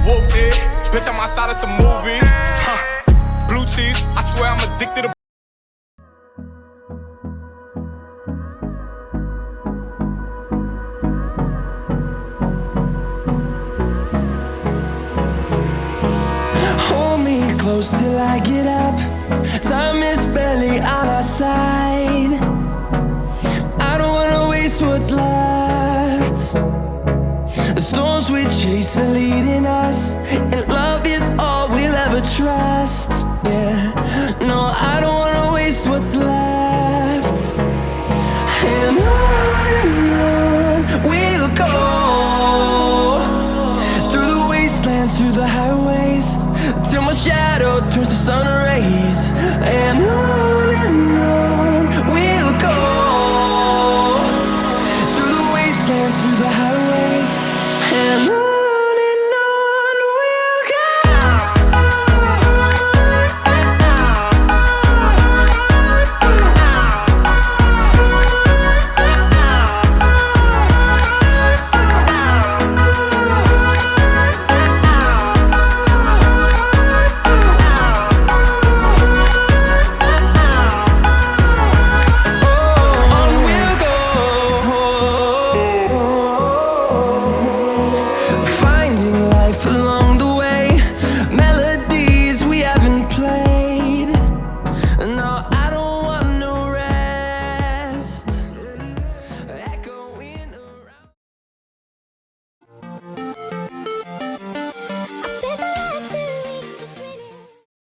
whooped it. Bitch, I'm outside of some movie. Blue cheese, I swear I'm addicted to. Hold me close till I get up. Time is barely on our side. I don't wanna waste what's left. The storms we chase are leading us, and love